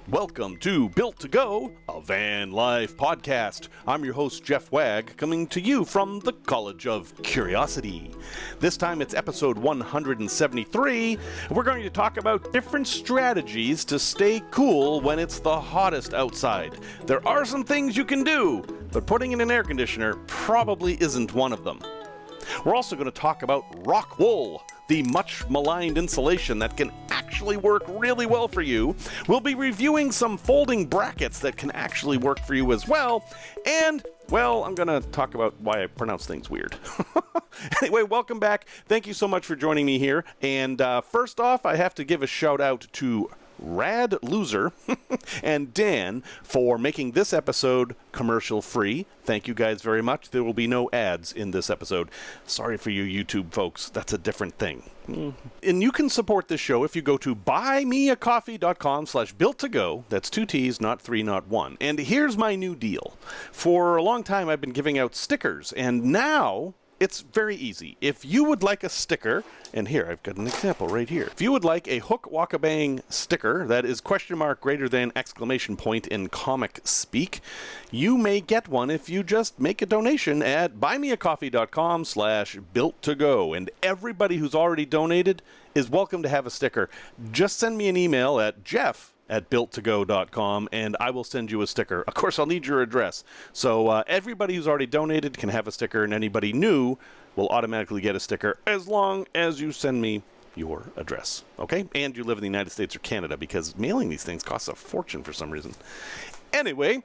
Welcome to Built to Go, a van life podcast. I'm your host, Jeff Wagg, coming to you from the College of Curiosity. This time it's episode 173. We're going to talk about different strategies to stay cool when it's the hottest outside. There are some things you can do, but putting in an air conditioner probably isn't one of them. We're also going to talk about rock wool, the much maligned insulation that can actually work really well for you. We'll be reviewing some folding brackets that can actually work for you as well. And, well, I'm going to talk about why I pronounce things weird. Anyway, welcome back. Thank you so much for joining me here. And first off, I have to give a shout out to Rad Loser and Dan for making this episode commercial free. Thank you guys very much. There will be no ads in this episode. Sorry for you YouTube folks, that's a different thing. And you can support this show if you go to buymeacoffee.com/built2go. That's 2 T's, not 3, not 1. And here's my new deal. For a long time I've been giving out stickers, and now it's very easy. If you would like a sticker, and here, I've got an example right here. If you would like a Hook Walk-a-Bang sticker that is question mark greater than exclamation point in comic speak, you may get one if you just make a donation at buymeacoffee.com/built2go. And everybody who's already donated is welcome to have a sticker. Just send me an email at jeff@built2go.com and I will send you a sticker. Of course, I'll need your address. So everybody who's already donated can have a sticker, and anybody new will automatically get a sticker as long as you send me your address. Okay? And you live in the United States or Canada, because mailing these things costs a fortune for some reason. Anyway,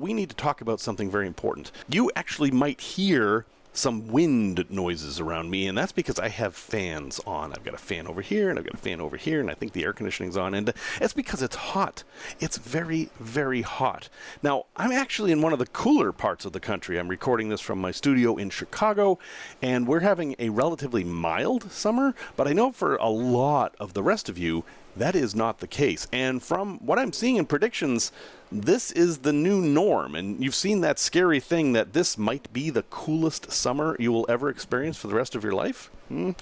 we need to talk about something very important. You actually might hear some wind noises around me, and that's because I have fans on. I've got a fan over here, and I've got a fan over here, and I think the air conditioning's on, and it's because it's hot. It's very, very hot. Now, I'm actually in one of the cooler parts of the country. I'm recording this from my studio in Chicago, and we're having a relatively mild summer, but I know for a lot of the rest of you, that is not the case. And from what I'm seeing in predictions, this is the new norm. And you've seen that scary thing that this might be the coolest summer you will ever experience for the rest of your life. I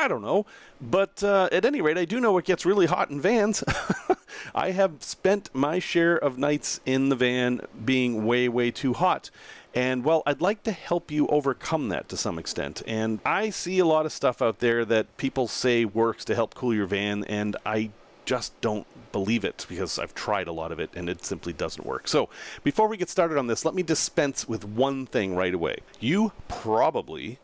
don't know. But at any rate, I do know it gets really hot in vans. I have spent my share of nights in the van being way, way too hot. And, well, I'd like to help you overcome that to some extent. And I see a lot of stuff out there that people say works to help cool your van, and I just don't believe it because I've tried a lot of it and it simply doesn't work. So before we get started on this, let me dispense with one thing right away. You probably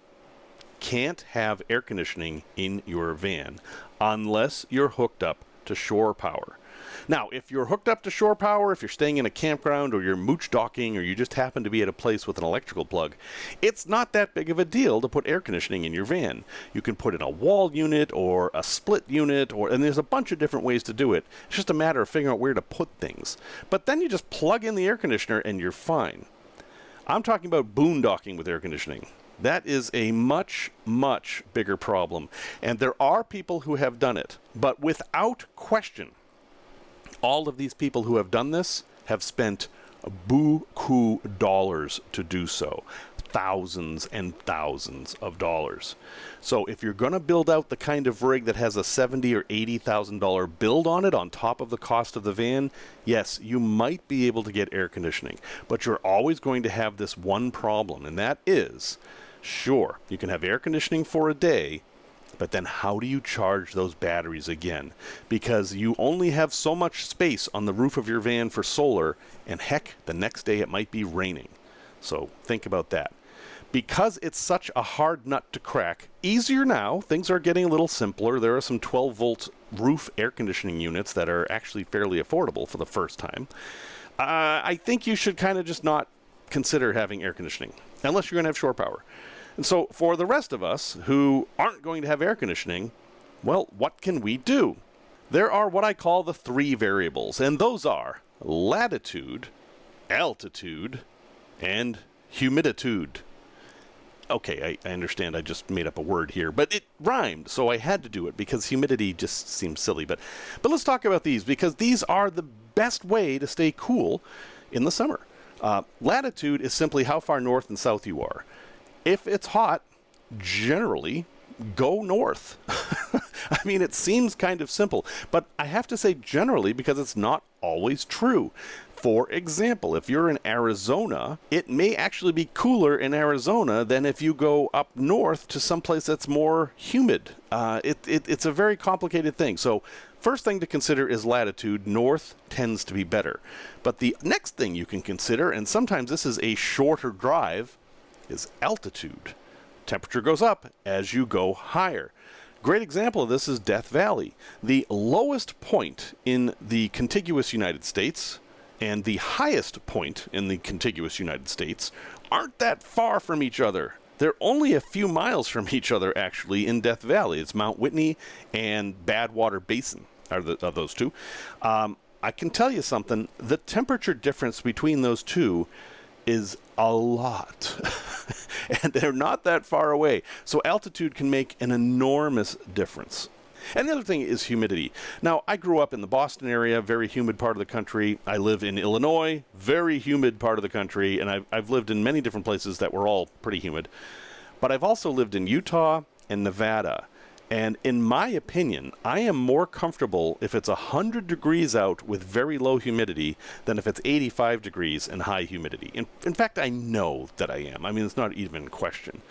can't have air conditioning in your van unless you're hooked up to shore power. Now, if you're hooked up to shore power, if you're staying in a campground or you're mooch docking or you just happen to be at a place with an electrical plug, it's not that big of a deal to put air conditioning in your van. You can put in a wall unit or a split unit, and there's a bunch of different ways to do it. It's just a matter of figuring out where to put things. But then you just plug in the air conditioner and you're fine. I'm talking about boondocking with air conditioning. That is a much, much bigger problem. And there are people who have done it, but without question, all of these people who have done this have spent buku dollars to do so. Thousands and thousands of dollars. So if you're going to build out the kind of rig that has a $70,000 or $80,000 build on it on top of the cost of the van, yes, you might be able to get air conditioning. But you're always going to have this one problem, and that is, sure, you can have air conditioning for a day, but then how do you charge those batteries again? Because you only have so much space on the roof of your van for solar, and heck, the next day it might be raining. So think about that. Because it's such a hard nut to crack, easier now, things are getting a little simpler. There are some 12-volt roof air conditioning units that are actually fairly affordable for the first time. I think you should kind of just not consider having air conditioning, unless you're going to have shore power. And so for the rest of us who aren't going to have air conditioning, well, what can we do? There are what I call the 3 variables, and those are latitude, altitude, and humiditude. Okay, I understand I just made up a word here, but it rhymed, so I had to do it because humidity just seems silly. But let's talk about these, because these are the best way to stay cool in the summer. Latitude is simply how far north and south you are. If it's hot, generally go north. I mean, it seems kind of simple, but I have to say generally because it's not always true. For example, if you're in Arizona, it may actually be cooler in Arizona than if you go up north to someplace that's more humid. It's a very complicated thing. So first thing to consider is latitude. North tends to be better. But the next thing you can consider, and sometimes this is a shorter drive, is altitude. Temperature goes up as you go higher. Great example of this is Death Valley. The lowest point in the contiguous United States and the highest point in the contiguous United States aren't that far from each other. They're only a few miles from each other, actually, in Death Valley. It's Mount Whitney and Badwater Basin are those two. I can tell you something. The temperature difference between those two is a lot. And they're not that far away. So altitude can make an enormous difference. And the other thing is humidity. Now, I grew up in the Boston area, very humid part of the country. I live in Illinois, very humid part of the country. And I've lived in many different places that were all pretty humid. But I've also lived in Utah and Nevada. And in my opinion, I am more comfortable if it's 100 degrees out with very low humidity than if it's 85 degrees and high humidity. In fact, I know that I am. I mean, it's not even a question.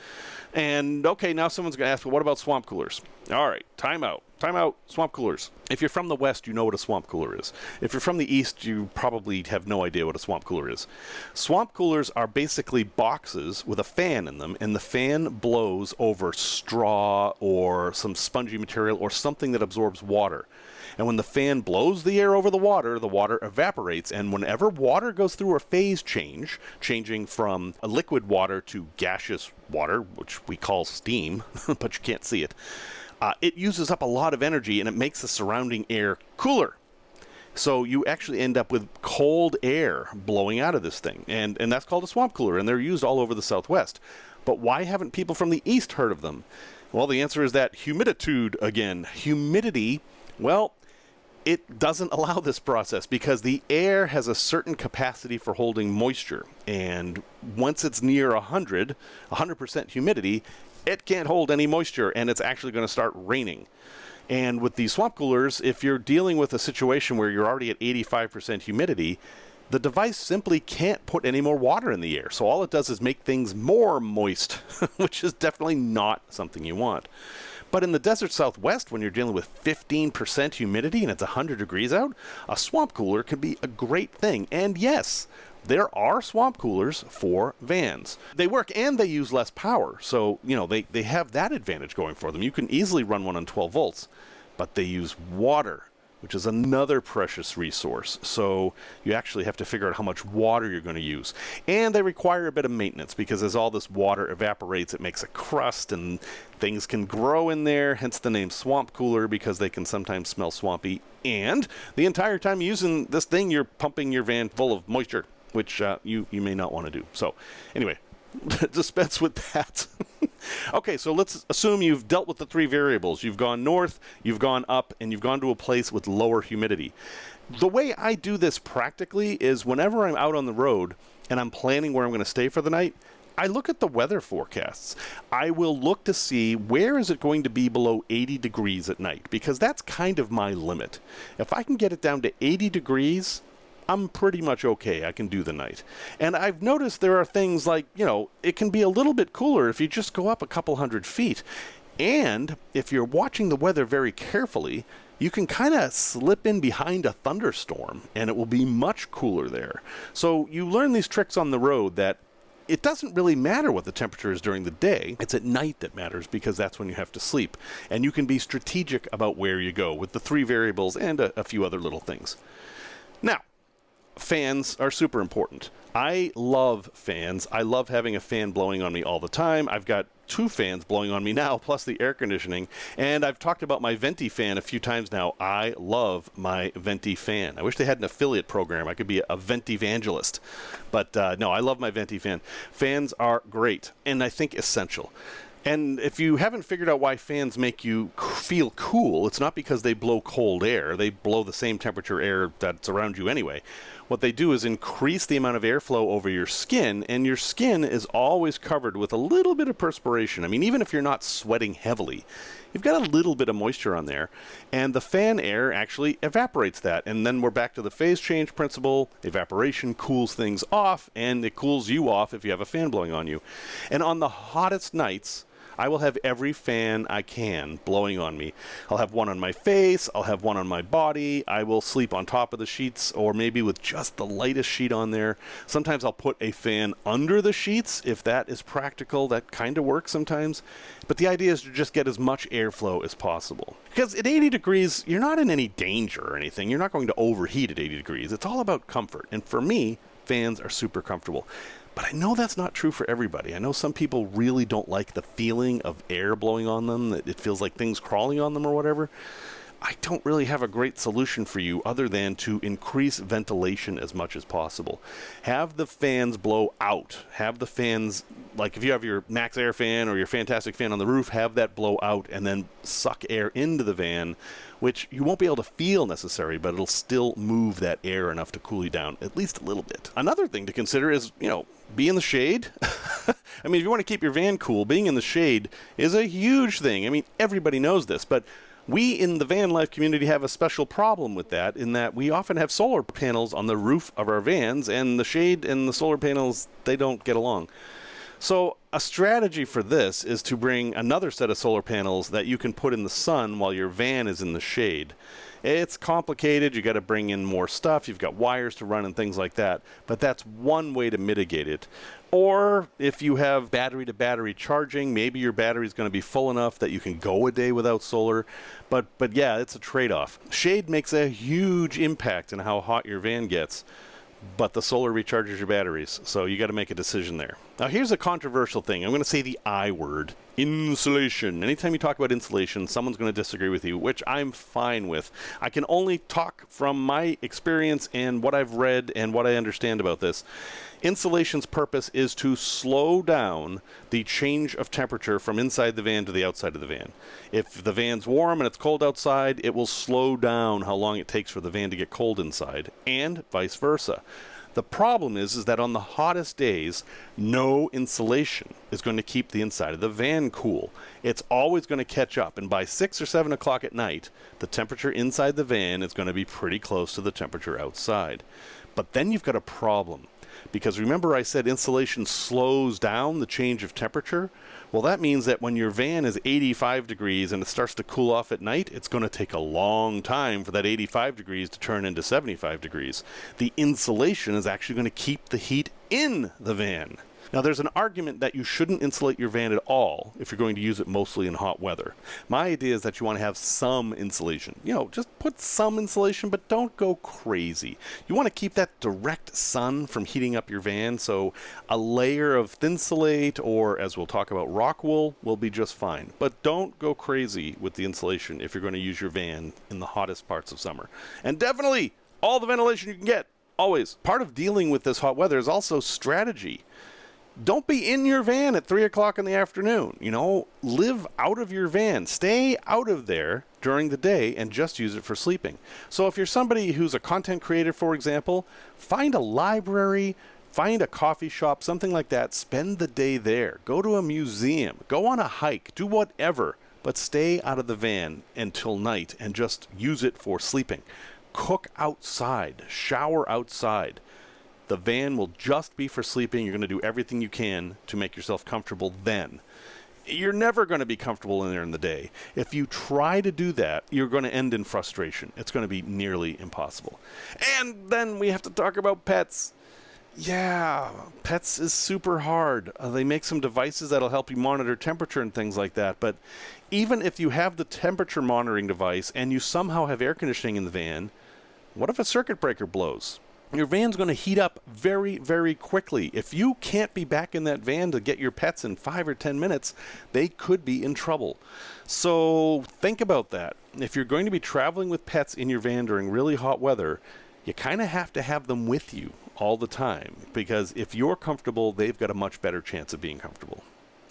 And okay, now someone's going to ask, well, what about swamp coolers? All right, time out. Time out, swamp coolers. If you're from the West, you know what a swamp cooler is. If you're from the East, you probably have no idea what a swamp cooler is. Swamp coolers are basically boxes with a fan in them, and the fan blows over straw or some spongy material or something that absorbs water. And when the fan blows the air over the water evaporates, and whenever water goes through a phase change, changing from a liquid water to gaseous water, which we call steam, but you can't see it, it uses up a lot of energy and it makes the surrounding air cooler. So you actually end up with cold air blowing out of this thing. And that's called a swamp cooler, and they're used all over the Southwest. But why haven't people from the East heard of them? Well, the answer is that humiditude again. Humidity, well, it doesn't allow this process because the air has a certain capacity for holding moisture. And once it's near 100% humidity, it can't hold any moisture, and it's actually going to start raining. And with these swamp coolers, if you're dealing with a situation where you're already at 85% humidity, the device simply can't put any more water in the air. So all it does is make things more moist, which is definitely not something you want. But in the desert Southwest, when you're dealing with 15% humidity and it's 100 degrees out, a swamp cooler can be a great thing. And yes, there are swamp coolers for vans. They work and they use less power. So, you know, they have that advantage going for them. You can easily run one on 12 volts, but they use water, which is another precious resource. So you actually have to figure out how much water you're going to use. And they require a bit of maintenance because as all this water evaporates, it makes a crust and things can grow in there, hence the name swamp cooler because they can sometimes smell swampy. And the entire time you're using this thing, you're pumping your van full of moisture, which you may not want to do. So anyway, dispense with that. Okay, so let's assume you've dealt with the three variables. You've gone north, you've gone up, and you've gone to a place with lower humidity. The way I do this practically is whenever I'm out on the road and I'm planning where I'm going to stay for the night, I look at the weather forecasts. I will look to see where is it going to be below 80 degrees at night, because that's kind of my limit. If I can get it down to 80 degrees, I'm pretty much okay. I can do the night. And I've noticed there are things like, you know, it can be a little bit cooler if you just go up a couple hundred feet. And if you're watching the weather very carefully, you can kind of slip in behind a thunderstorm and it will be much cooler there. So you learn these tricks on the road that it doesn't really matter what the temperature is during the day. It's at night that matters because that's when you have to sleep. And you can be strategic about where you go with the three variables and a few other little things. Now, fans are super important. I love fans. I love having a fan blowing on me all the time. I've got 2 fans blowing on me now, plus the air conditioning. And I've talked about my venti fan a few times now. I love my venti fan. I wish they had an affiliate program. I could be a venti evangelist. But no, I love my venti fan. Fans are great and I think essential. And if you haven't figured out why fans make you feel cool, it's not because they blow cold air. They blow the same temperature air that's around you anyway. What they do is increase the amount of airflow over your skin, and your skin is always covered with a little bit of perspiration. I mean, even if you're not sweating heavily, you've got a little bit of moisture on there, and the fan air actually evaporates that. And then we're back to the phase change principle. Evaporation cools things off, and it cools you off if you have a fan blowing on you. And on the hottest nights, I will have every fan I can blowing on me. I'll have one on my face, I'll have one on my body, I will sleep on top of the sheets or maybe with just the lightest sheet on there. Sometimes I'll put a fan under the sheets if that is practical. That kind of works sometimes. But the idea is to just get as much airflow as possible. Because at 80 degrees, you're not in any danger or anything. You're not going to overheat at 80 degrees. It's all about comfort. And for me, fans are super comfortable. But I know that's not true for everybody. I know some people really don't like the feeling of air blowing on them, that it feels like things crawling on them or whatever. I don't really have a great solution for you other than to increase ventilation as much as possible. Have the fans blow out. Have the fans, like if you have your Max Air fan or your Fantastic fan on the roof, have that blow out and then suck air into the van, which you won't be able to feel necessary, but it'll still move that air enough to cool you down at least a little bit. Another thing to consider is, be in the shade. I mean, if you want to keep your van cool, being in the shade is a huge thing. I mean, everybody knows this, but we in the van life community have a special problem with that, in that we often have solar panels on the roof of our vans, and the shade and the solar panels, they don't get along. So a strategy for this is to bring another set of solar panels that you can put in the sun while your van is in the shade. It's complicated. You got to bring in more stuff. You've got wires to run and things like that. But that's one way to mitigate it. Or if you have battery-to-battery charging, maybe your battery is going to be full enough that you can go a day without solar. But yeah, it's a trade-off. Shade makes a huge impact in how hot your van gets, but the solar recharges your batteries. So you got to make a decision there. Now here's a controversial thing. I'm going to say the I word. Insulation. Anytime you talk about insulation, someone's going to disagree with you, which I'm fine with. I can only talk from my experience and what I've read and what I understand about this. Insulation's purpose is to slow down the change of temperature from inside the van to the outside of the van. If the van's warm and it's cold outside, it will slow down how long it takes for the van to get cold inside, and vice versa. The problem is that on the hottest days, no insulation is going to keep the inside of the van cool. It's always going to catch up, and by 6 or 7 o'clock at night, the temperature inside the van is going to be pretty close to the temperature outside. But then you've got a problem. Because remember I said insulation slows down the change of temperature? Well, that means that when your van is 85 degrees and it starts to cool off at night, it's going to take a long time for that 85 degrees to turn into 75 degrees. The insulation is actually going to keep the heat in the van. Now, there's an argument that you shouldn't insulate your van at all if you're going to use it mostly in hot weather. My idea is that you want to have some insulation. Just put some insulation, but don't go crazy. You want to keep that direct sun from heating up your van, so a layer of Thinsulate, or as we'll talk about, rock wool, will be just fine. But don't go crazy with the insulation if you're going to use your van in the hottest parts of summer. And definitely, all the ventilation you can get, always. Part of dealing with this hot weather is also strategy. Don't be in your van at 3 o'clock in the afternoon. Live out of your van. Stay out of there during the day and just use it for sleeping. So if you're somebody who's a content creator, for example, find a library, find a coffee shop, something like that. Spend the day there. Go to a museum. Go on a hike. Do whatever. But stay out of the van until night and just use it for sleeping. Cook outside. Shower outside. The van will just be for sleeping. You're going to do everything you can to make yourself comfortable then. You're never going to be comfortable in there in the day. If you try to do that, you're going to end in frustration. It's going to be nearly impossible. And then we have to talk about pets. Yeah, pets is super hard. They make some devices that'll help you monitor temperature and things like that. But even if you have the temperature monitoring device and you somehow have air conditioning in the van, what if a circuit breaker blows? Your van's going to heat up very, very quickly. If you can't be back in that van to get your pets in 5 or 10 minutes, they could be in trouble. So think about that. If you're going to be traveling with pets in your van during really hot weather, you kind of have to have them with you all the time, because if you're comfortable, they've got a much better chance of being comfortable.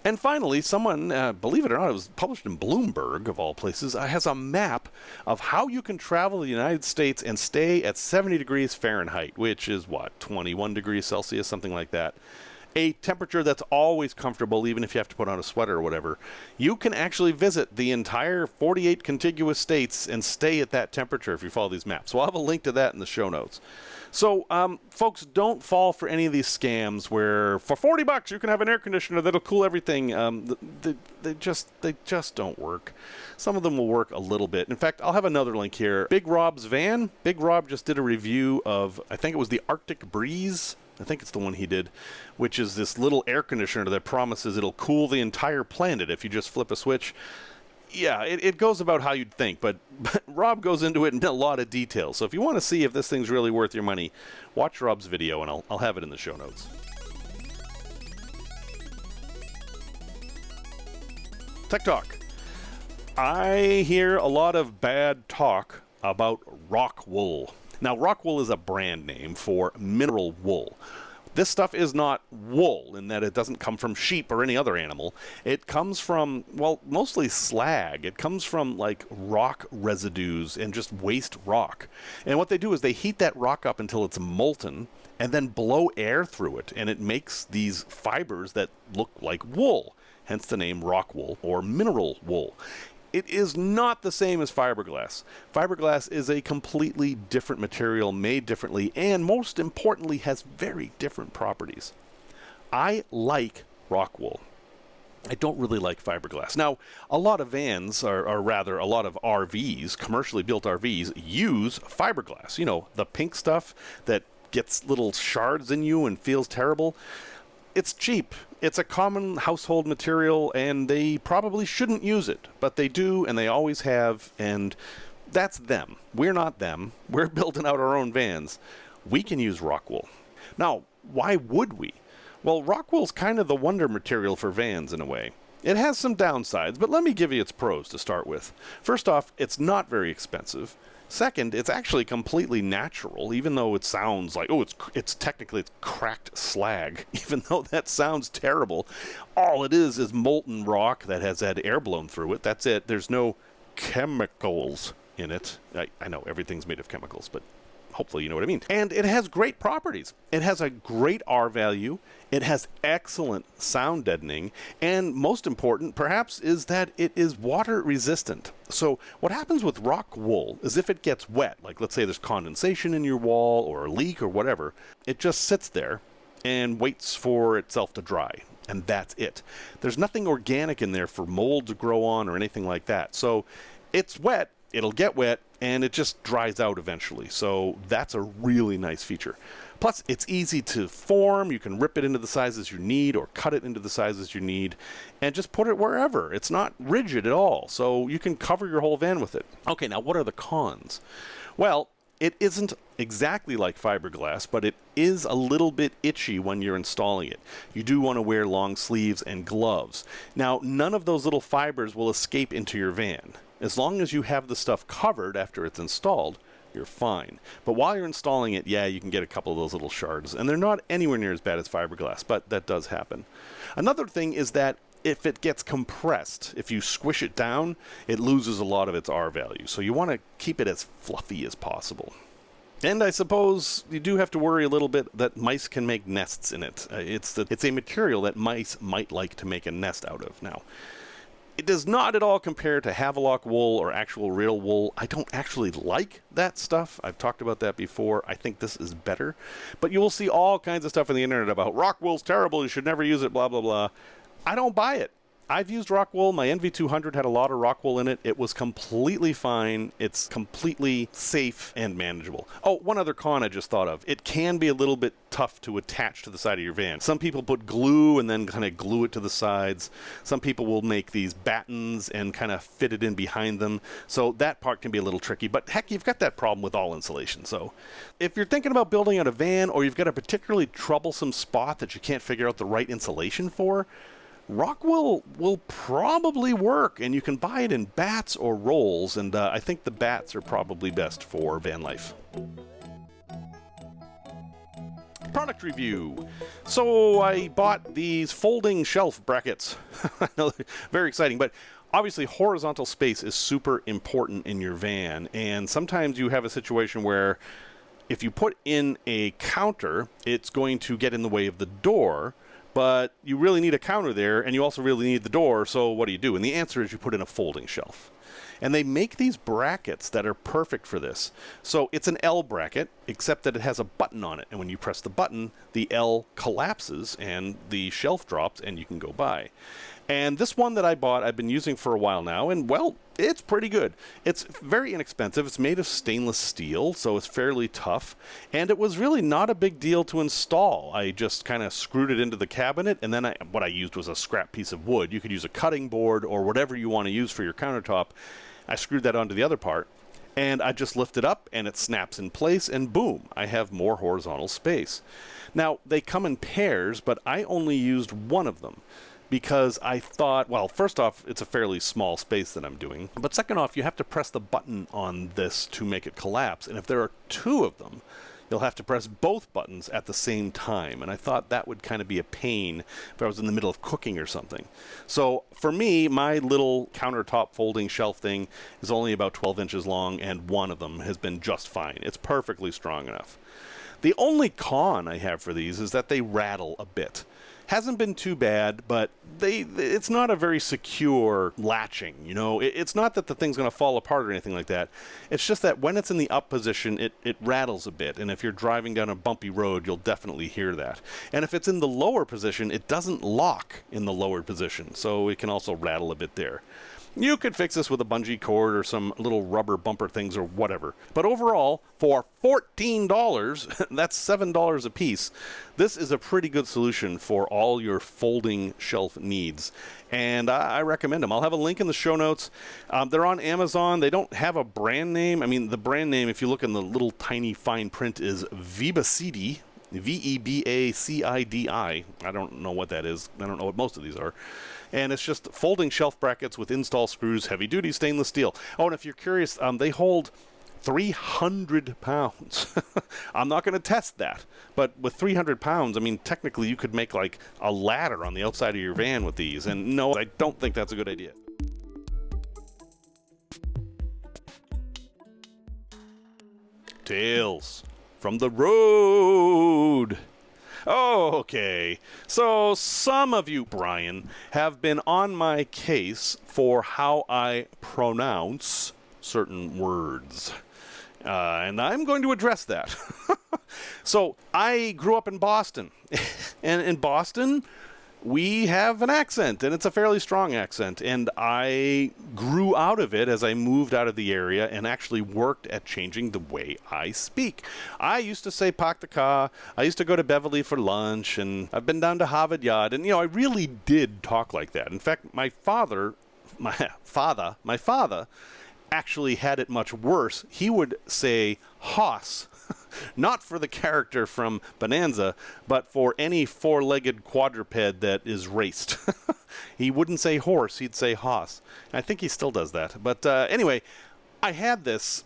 And finally, someone, believe it or not, it was published in Bloomberg, of all places, has a map of how you can travel the United States and stay at 70 degrees Fahrenheit, which is, 21 degrees Celsius, something like that. a temperature that's always comfortable, even if you have to put on a sweater or whatever, you can actually visit the entire 48 contiguous states and stay at that temperature if you follow these maps. So I'll have a link to that in the show notes. So, folks, don't fall for any of these scams where for $40 you can have an air conditioner that'll cool everything. They just don't work. Some of them will work a little bit. In fact, I'll have another link here. Big Rob's van. Big Rob just did a review of, I think it was the Arctic Breeze. I think it's the one he did, which is this little air conditioner that promises it'll cool the entire planet if you just flip a switch. Yeah, it goes about how you'd think, but Rob goes into it in a lot of detail. So if you want to see if this thing's really worth your money, watch Rob's video, and I'll have it in the show notes. Tech Talk. I hear a lot of bad talk about rock wool. Now, rock wool is a brand name for mineral wool. This stuff is not wool in that it doesn't come from sheep or any other animal. It comes from, well, mostly slag. It comes from like rock residues and just waste rock. And what they do is they heat that rock up until it's molten and then blow air through it. And it makes these fibers that look like wool, hence the name rock wool or mineral wool. It is not the same as fiberglass. Fiberglass is a completely different material made differently and most importantly has very different properties. I like rock wool. I don't really like fiberglass. Now, a lot of vans, or rather a lot of RVs, commercially built RVs, use fiberglass. You know, the pink stuff that gets little shards in you and feels terrible. It's cheap. It's a common household material, and they probably shouldn't use it, but they do, and they always have, and that's them. We're not them. We're building out our own vans. We can use rock wool. Now, why would we? Well, rock wool's kind of the wonder material for vans in a way. It has some downsides, but let me give you its pros to start with. First off, it's not very expensive. Second, it's actually completely natural, even though it sounds like, oh, it's technically cracked slag, even though that sounds terrible. All it is molten rock that has had air blown through it. That's it. There's no chemicals in it. I know everything's made of chemicals, but hopefully you know what I mean. And it has great properties. It has a great R value. It has excellent sound deadening. And most important, perhaps, is that it is water resistant. So what happens with rock wool is if it gets wet, like let's say there's condensation in your wall or a leak or whatever, it just sits there and waits for itself to dry. And that's it. There's nothing organic in there for mold to grow on or anything like that. So it's wet. It'll get wet, and it just dries out eventually. So that's a really nice feature. Plus, it's easy to form. You can rip it into the sizes you need or cut it into the sizes you need and just put it wherever. It's not rigid at all, so you can cover your whole van with it. Okay, now what are the cons? Well, it isn't exactly like fiberglass, but it is a little bit itchy when you're installing it. You do want to wear long sleeves and gloves. Now, none of those little fibers will escape into your van. As long as you have the stuff covered after it's installed, you're fine. But while you're installing it, yeah, you can get a couple of those little shards. And they're not anywhere near as bad as fiberglass, but that does happen. Another thing is that if it gets compressed, if you squish it down, it loses a lot of its R value. So you want to keep it as fluffy as possible. And I suppose you do have to worry a little bit that mice can make nests in it. It's a material that mice might like to make a nest out of. Now, it does not at all compare to Havelock wool or actual real wool. I don't actually like that stuff. I've talked about that before. I think this is better. But you will see all kinds of stuff on the internet about rock wool's terrible, you should never use it, blah, blah, blah. I don't buy it. I've used rock wool. My NV200 had a lot of rock wool in it. It was completely fine. It's completely safe and manageable. Oh, one other con I just thought of. It can be a little bit tough to attach to the side of your van. Some people put glue and then kind of glue it to the sides. Some people will make these battens and kind of fit it in behind them. So that part can be a little tricky. But heck, you've got that problem with all insulation. So if you're thinking about building out a van or you've got a particularly troublesome spot that you can't figure out the right insulation for, rock wool will probably work, and you can buy it in bats or rolls, and I think the bats are probably best for van life. Product review. So I bought these folding shelf brackets. I know, very exciting, but obviously horizontal space is super important in your van, and sometimes you have a situation where if you put in a counter, it's going to get in the way of the door. but you really need a counter there, and you also really need the door, so what do? And the answer is you put in a folding shelf. And they make these brackets that are perfect for this. So it's an L bracket, except that it has a button on it. And when you press the button, the L collapses and the shelf drops and you can go by. And this one that I bought, I've been using for a while now, and well, it's pretty good. It's very inexpensive. It's made of stainless steel, so it's fairly tough. And it was really not a big deal to install. I just kind of screwed it into the cabinet, and then what I used was a scrap piece of wood. You could use a cutting board or whatever you want to use for your countertop. I screwed that onto the other part, and I just lift it up, and it snaps in place, and boom, I have more horizontal space. Now, they come in pairs, but I only used one of them, because I thought, well, first off, it's a fairly small space that I'm doing. But second off, you have to press the button on this to make it collapse. And if there are two of them, you'll have to press both buttons at the same time. And I thought that would kind of be a pain if I was in the middle of cooking or something. So for me, my little countertop folding shelf thing is only about 12 inches long, and one of them has been just fine. It's perfectly strong enough. The only con I have for these is that they rattle a bit. Hasn't been too bad, but it's not a very secure latching, you know. It's not that the thing's going to fall apart or anything like that. It's just that when it's in the up position, it rattles a bit. And if you're driving down a bumpy road, you'll definitely hear that. And if it's in the lower position, it doesn't lock in the lower position. So it can also rattle a bit there. You could fix this with a bungee cord or some little rubber bumper things or whatever. But overall, for $14, that's $7 a piece, this is a pretty good solution for all your folding shelf needs. And I recommend them. I'll have a link in the show notes. They're on Amazon. They don't have a brand name. I mean, the brand name, if you look in the little tiny fine print, is Vebacidi. Vebacidi. I don't know what that is. I don't know what most of these are. And it's just folding shelf brackets with install screws, heavy-duty stainless steel. Oh, and if you're curious, they hold 300 pounds. I'm not going to test that. But with 300 pounds, I mean, technically you could make like a ladder on the outside of your van with these. And no, I don't think that's a good idea. Tales from the road. Oh, okay. So some of you, Brian, have been on my case for how I pronounce certain words. And I'm going to address that. So I grew up in Boston. And in Boston, we have an accent, and it's a fairly strong accent. And I grew out of it as I moved out of the area and actually worked at changing the way I speak. I used to say "Park the car." I used to go to Beverly for lunch, and I've been down to Harvard Yard. And, you know, I really did talk like that. In fact, my father actually had it much worse. He would say "hoss." Not for the character from Bonanza, but for any four-legged quadruped that is raced. He wouldn't say horse, he'd say hoss. I think he still does that. But anyway, I had this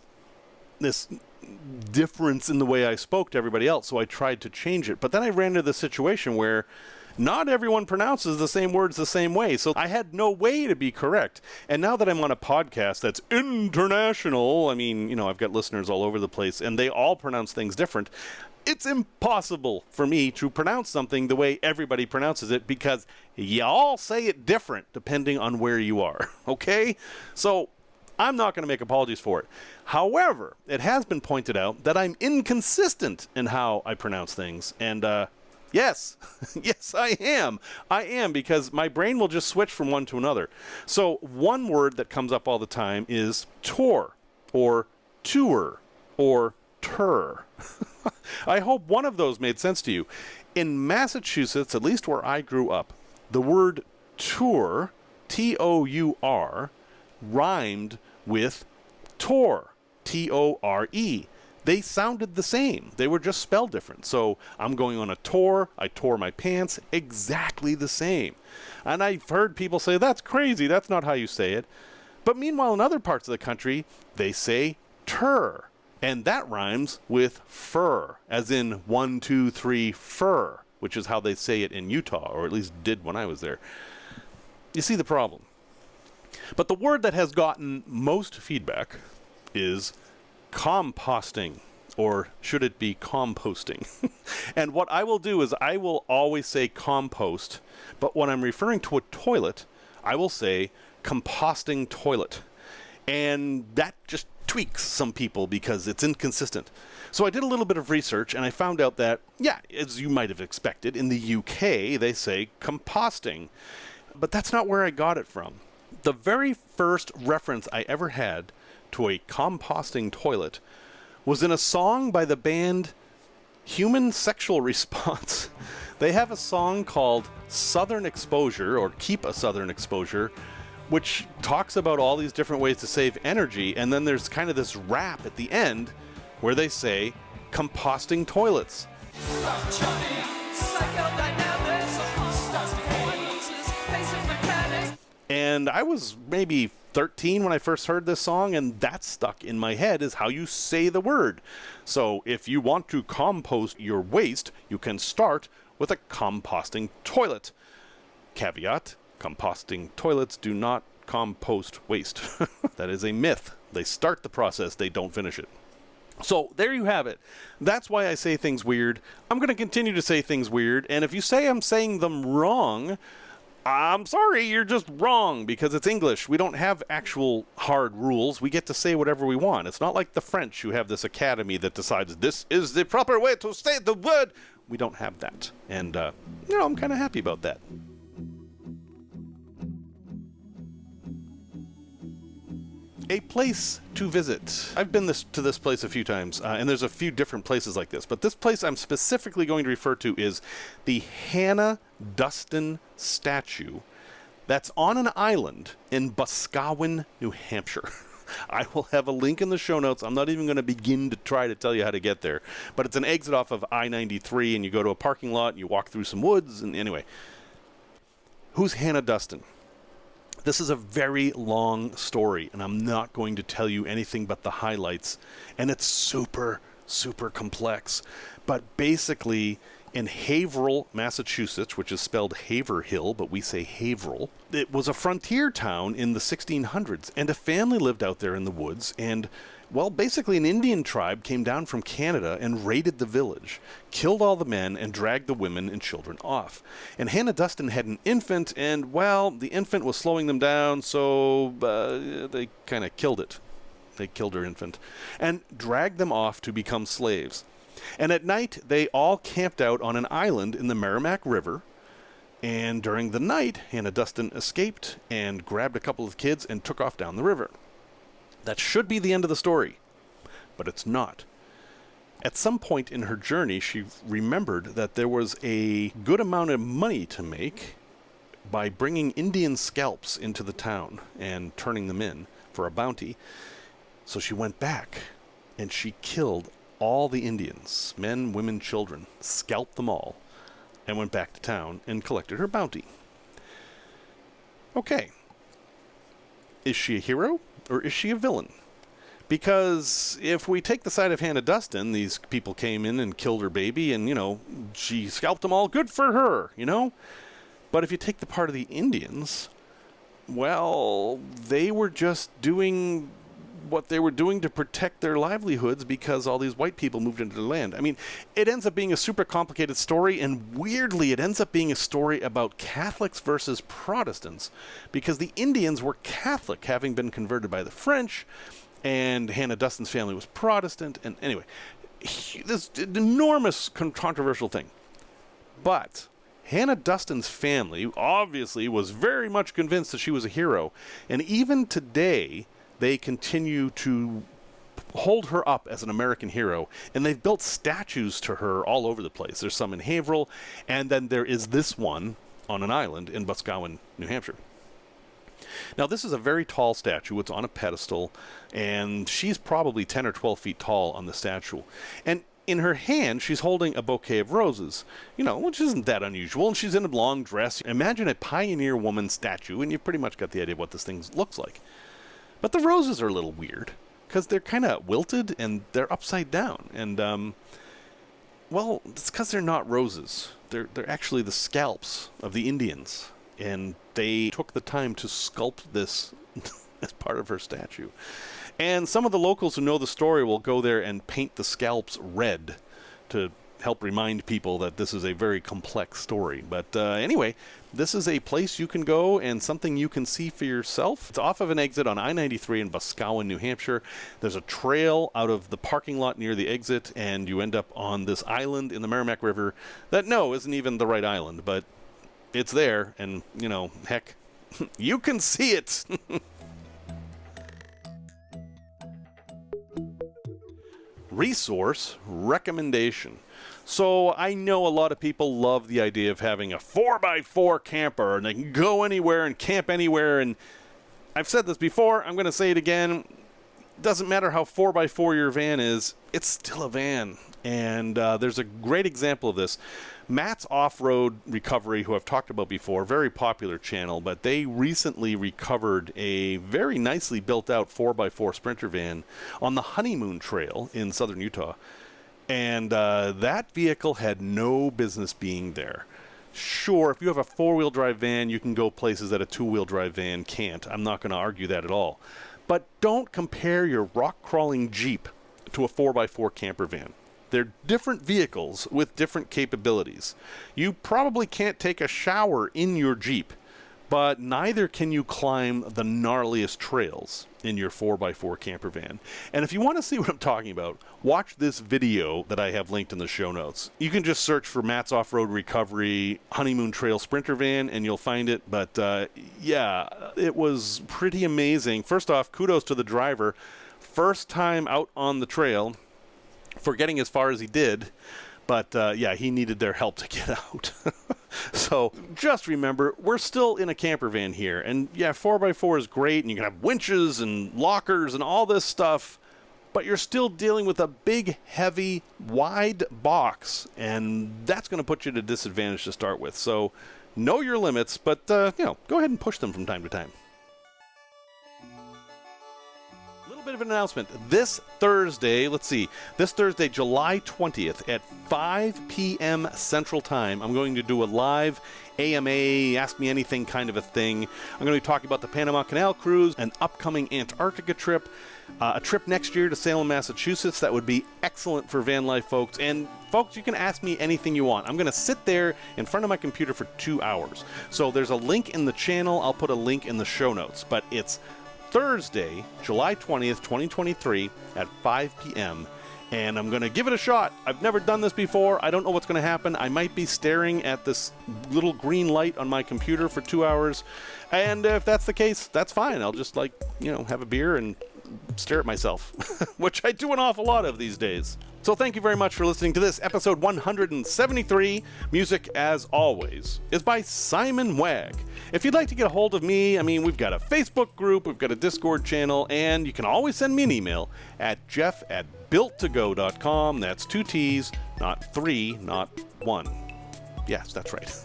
difference in the way I spoke to everybody else, so I tried to change it. But then I ran into the situation where not everyone pronounces the same words the same way, so I had no way to be correct. And now that I'm on a podcast that's international, I mean, you know, I've got listeners all over the place, and they all pronounce things different. It's impossible for me to pronounce something the way everybody pronounces it, because you all say it different depending on where you are, okay? So I'm not going to make apologies for it. However, it has been pointed out that I'm inconsistent in how I pronounce things, and yes, yes, I am. I am, because my brain will just switch from one to another. So one word that comes up all the time is tour, or tour, or tur. I hope one of those made sense to you. In Massachusetts, at least where I grew up, the word tour, T-O-U-R, rhymed with tore, T-O-R-E. They sounded the same. They were just spelled different. So I'm going on a tour. I tore my pants. Exactly the same. And I've heard people say, that's crazy. That's not how you say it. But meanwhile, in other parts of the country, they say tur. And that rhymes with fur, as in 1, 2, 3, fur, which is how they say it in Utah, or at least did when I was there. You see the problem. But the word that has gotten most feedback is composting. Or should it be composting? And what I will do is I will always say compost, but when I'm referring to a toilet, I will say composting toilet. And that just tweaks some people because it's inconsistent. So I did a little bit of research and I found out that, yeah, as you might have expected, in the UK they say composting. But that's not where I got it from. The very first reference I ever had to a composting toilet was in a song by the band Human Sexual Response. They have a song called Southern Exposure, or Keep a Southern Exposure, which talks about all these different ways to save energy, and then there's kind of this rap at the end where they say composting toilets. And I was maybe 13 when I first heard this song, and that stuck in my head is how you say the word. So if you want to compost your waste, you can start with a composting toilet. Caveat, composting toilets do not compost waste. That is a myth. They start the process, they don't finish it. So there you have it. That's why I say things weird. I'm going to continue to say things weird, and if you say I'm saying them wrong, I'm sorry, you're just wrong, because it's English. We don't have actual hard rules. We get to say whatever we want. It's not like the French who have this academy that decides this is the proper way to say the word. We don't have that. And, I'm kind of happy about that. A place to visit. I've been to this place a few times, and there's a few different places like this, but this place I'm specifically going to refer to is the Hannah Duston statue that's on an island in Boscawen, New Hampshire. I will have a link in the show notes. I'm not even going to begin to try to tell you how to get there, but it's an exit off of I-93, and you go to a parking lot, and you walk through some woods, and anyway. Who's Hannah Duston? This is a very long story, and I'm not going to tell you anything but the highlights. And it's super, super complex. But basically, in Haverhill, Massachusetts, which is spelled Haverhill, but we say Haverhill, it was a frontier town in the 1600s, and a family lived out there in the woods, and well, basically an Indian tribe came down from Canada and raided the village, killed all the men, and dragged the women and children off. And Hannah Duston had an infant, and, well, the infant was slowing them down, so they kind of killed it. They killed her infant, and dragged them off to become slaves. And at night, they all camped out on an island in the Merrimack River, and during the night, Hannah Duston escaped and grabbed a couple of kids and took off down the river. That should be the end of the story, but it's not. At some point in her journey, she remembered that there was a good amount of money to make by bringing Indian scalps into the town and turning them in for a bounty. So she went back and she killed all the Indians, men, women, children, scalped them all, and went back to town and collected her bounty. Okay. Is she a hero? Or is she a villain? Because if we take the side of Hannah Duston, these people came in and killed her baby, and, she scalped them all. Good for her, But if you take the part of the Indians, well, they were just doing what they were doing to protect their livelihoods because all these white people moved into the land. I mean, it ends up being a super complicated story, and weirdly, it ends up being a story about Catholics versus Protestants, because the Indians were Catholic, having been converted by the French, and Hannah Duston's family was Protestant, and anyway, this enormous controversial thing. But Hannah Duston's family obviously was very much convinced that she was a hero, and even today, they continue to hold her up as an American hero, and they've built statues to her all over the place. There's some in Haverhill, and then there is this one on an island in Boscawen, New Hampshire. Now, this is a very tall statue. It's on a pedestal, and she's probably 10 or 12 feet tall on the statue. And in her hand, she's holding a bouquet of roses, which isn't that unusual, and she's in a long dress. Imagine a pioneer woman statue, and you've pretty much got the idea of what this thing looks like. But the roses are a little weird, because they're kind of wilted, and they're upside down. And, well, it's because they're not roses. They're actually the scalps of the Indians. And they took the time to sculpt this as part of her statue. And some of the locals who know the story will go there and paint the scalps red to help remind people that this is a very complex story. But anyway, this is a place you can go and something you can see for yourself. It's off of an exit on I-93 in Boscawen, New Hampshire. There's a trail out of the parking lot near the exit, and you end up on this island in the Merrimack River that, no, isn't even the right island, but it's there, and, you know, heck, you can see it. Resource recommendation. So I know a lot of people love the idea of having a 4x4 camper and they can go anywhere and camp anywhere. And I've said this before, I'm going to say it again. Doesn't matter how 4x4 your van is, it's still a van. And there's a great example of this. Matt's Off-Road Recovery, who I've talked about before, very popular channel, but they recently recovered a very nicely built out 4x4 Sprinter van on the Honeymoon Trail in southern Utah. And that vehicle had no business being there. Sure, if you have a four-wheel drive van, you can go places that a two-wheel drive van can't. I'm not going to argue that at all. But don't compare your rock-crawling Jeep to a 4x4 camper van. They're different vehicles with different capabilities. You probably can't take a shower in your Jeep, but neither can you climb the gnarliest trails in your 4x4 camper van. And if you want to see what I'm talking about, watch this video that I have linked in the show notes. You can just search for Matt's Off-Road Recovery Honeymoon Trail Sprinter Van and you'll find it. But yeah, it was pretty amazing. First off, kudos to the driver. First time out on the trail for getting as far as he did. But yeah, he needed their help to get out. So just remember, we're still in a camper van here. And yeah, 4x4 is great, and you can have winches and lockers and all this stuff. But you're still dealing with a big, heavy, wide box. And that's going to put you at a disadvantage to start with. So know your limits, but you know, go ahead and push them from time to time. Bit of an announcement. This Thursday, this Thursday, July 20th at 5 p.m. Central Time, I'm going to do a live AMA, Ask Me Anything kind of a thing. I'm going to be talking about the Panama Canal cruise, an upcoming Antarctica trip, a trip next year to Salem, Massachusetts. That would be excellent for van life folks. And folks, you can ask me anything you want. I'm going to sit there in front of my computer for 2 hours. So there's a link in the channel. I'll put a link in the show notes, but it's Thursday, July 20th, 2023 at 5 p.m. And I'm going to give it a shot. I've never done this before. I don't know what's going to happen. I might be staring at this little green light on my computer for 2 hours. And if that's the case, that's fine. I'll just have a beer and stare at myself, which I do an awful lot of these days. So thank you very much for listening to this episode 173. Music, as always, is by Simon Wagg. If you'd like to get a hold of me, we've got a Facebook group, we've got a Discord channel, and you can always send me an email at jeff@builttogo.com. That's 2 T's, not 3, not 1. Yes, that's right.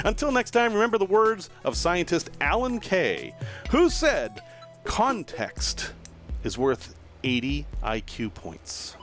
Until next time, remember the words of scientist Alan Kay, who said, context is worth 80 IQ points.